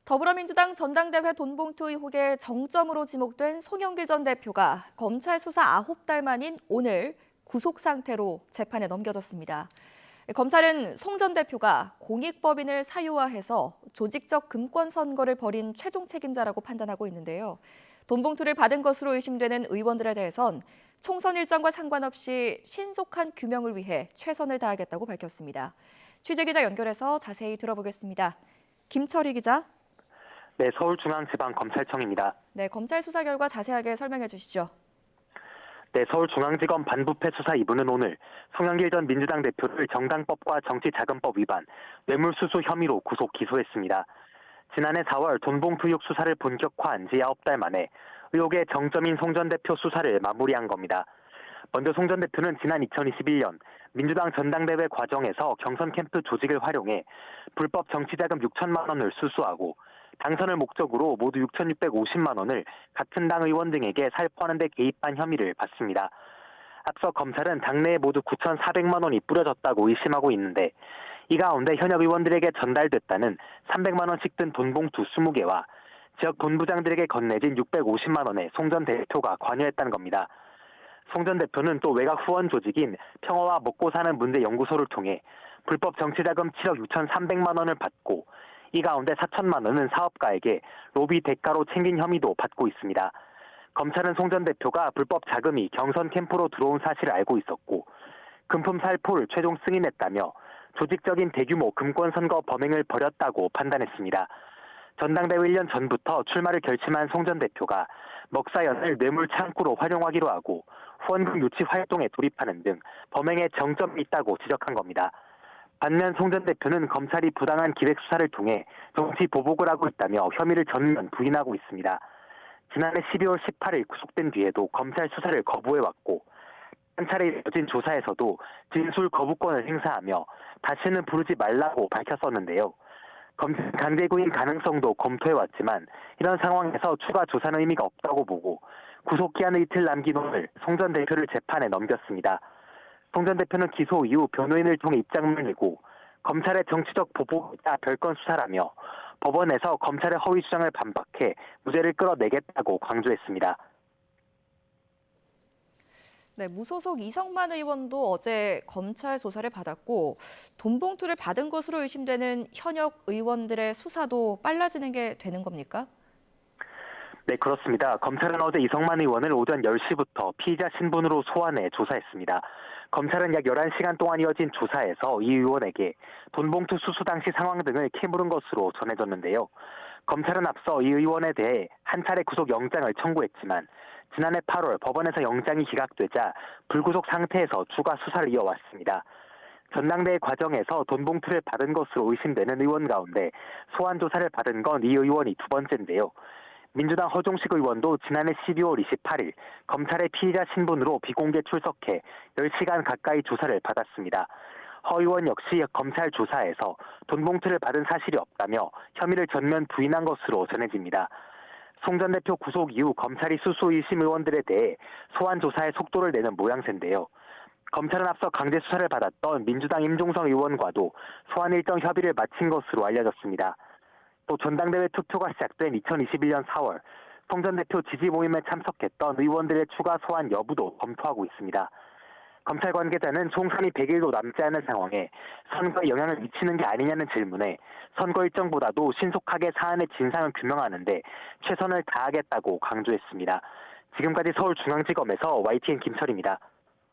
더불어민주당 전당대회 돈봉투 의혹의 정점으로 지목된 송영길 전 대표가 검찰 수사 9달 만인 오늘 구속 상태로 재판에 넘겨졌습니다. 검찰은 송 전 대표가 공익법인을 사유화해서 조직적 금권 선거를 벌인 최종 책임자라고 판단하고 있는데요. 돈봉투를 받은 것으로 의심되는 의원들에 대해선 총선 일정과 상관없이 신속한 규명을 위해 최선을 다하겠다고 밝혔습니다. 취재기자 연결해서 자세히 들어보겠습니다. 김철희 기자. 네, 서울중앙지방검찰청입니다. 네, 검찰 수사 결과 자세하게 설명해 주시죠. 네, 서울중앙지검 반부패 수사 2부는 오늘 송영길 전 민주당 대표를 정당법과 정치자금법 위반, 뇌물수수 혐의로 구속 기소했습니다. 지난해 4월 돈봉투 의혹 수사를 본격화한 지 9달 만에 의혹의 정점인 송 전 대표 수사를 마무리한 겁니다. 먼저 송 전 대표는 지난 2021년 민주당 전당대회 과정에서 경선 캠프 조직을 활용해 불법 정치자금 6천만 원을 수수하고 당선을 목적으로 모두 6,650만 원을 같은 당 의원 등에게 살포하는 데 개입한 혐의를 받습니다. 앞서 검찰은 당내에 모두 9,400만 원이 뿌려졌다고 의심하고 있는데 이 가운데 현역 의원들에게 전달됐다는 300만 원씩 든 돈봉투 20개와 지역 본부장들에게 건네진 650만 원에 송 전 대표가 관여했다는 겁니다. 송 전 대표는 또 외곽 후원 조직인 평화와 먹고 사는 문제 연구소를 통해 불법 정치자금 7억 6,300만 원을 받고 이 가운데 4천만 원은 사업가에게 로비 대가로 챙긴 혐의도 받고 있습니다. 검찰은 송 전 대표가 불법 자금이 경선 캠프로 들어온 사실을 알고 있었고 금품 살포를 최종 승인했다며 조직적인 대규모 금권 선거 범행을 벌였다고 판단했습니다. 전당대회 1년 전부터 출마를 결심한 송 전 대표가 먹사연을 뇌물 창구로 활용하기로 하고 후원금 유치 활동에 돌입하는 등 범행에 정점이 있다고 지적한 겁니다. 반면 송 전 대표는 검찰이 부당한 기획 수사를 통해 정치 보복을 하고 있다며 혐의를 전면 부인하고 있습니다. 지난해 12월 18일 구속된 뒤에도 검찰 수사를 거부해왔고 한 차례 이뤄진 조사에서도 진술 거부권을 행사하며 다시는 부르지 말라고 밝혔었는데요. 검찰 강제구인 가능성도 검토해왔지만 이런 상황에서 추가 조사는 의미가 없다고 보고 구속기한을 이틀 남긴 오늘 송 전 대표를 재판에 넘겼습니다. 송 전 대표는 기소 이후 변호인을 통해 입장문을 내고 검찰의 정치적 보복이자 별건 수사라며 법원에서 검찰의 허위 주장을 반박해 무죄를 끌어내겠다고 강조했습니다. 네, 무소속 이성만 의원도 어제 검찰 조사를 받았고 돈봉투를 받은 것으로 의심되는 현역 의원들의 수사도 빨라지는 게 되는 겁니까? 네, 그렇습니다. 검찰은 어제 이성만 의원을 오전 10시부터 피의자 신분으로 소환해 조사했습니다. 검찰은 약 11시간 동안 이어진 조사에서 이 의원에게 돈봉투 수수 당시 상황 등을 캐물은 것으로 전해졌는데요. 검찰은 앞서 이 의원에 대해 한 차례 구속영장을 청구했지만 지난해 8월 법원에서 영장이 기각되자 불구속 상태에서 추가 수사를 이어왔습니다. 전당대회 과정에서 돈봉투를 받은 것으로 의심되는 의원 가운데 소환 조사를 받은 건 이 의원이 두 번째인데요. 민주당 허종식 의원도 지난해 12월 28일 검찰의 피의자 신분으로 비공개 출석해 10시간 가까이 조사를 받았습니다. 허 의원 역시 검찰 조사에서 돈봉투를 받은 사실이 없다며 혐의를 전면 부인한 것으로 전해집니다. 송 전 대표 구속 이후 검찰이 수수 1심 의원들에 대해 소환 조사에 속도를 내는 모양새인데요. 검찰은 앞서 강제 수사를 받았던 민주당 임종성 의원과도 소환 일정 협의를 마친 것으로 알려졌습니다. 또 전당대회 투표가 시작된 2021년 4월 송 전 대표 지지 모임에 참석했던 의원들의 추가 소환 여부도 검토하고 있습니다. 검찰 관계자는 총선이 100일도 남지 않은 상황에 선거에 영향을 미치는 게 아니냐는 질문에 선거 일정보다도 신속하게 사안의 진상을 규명하는 데 최선을 다하겠다고 강조했습니다. 지금까지 서울중앙지검에서 YTN 김철입니다.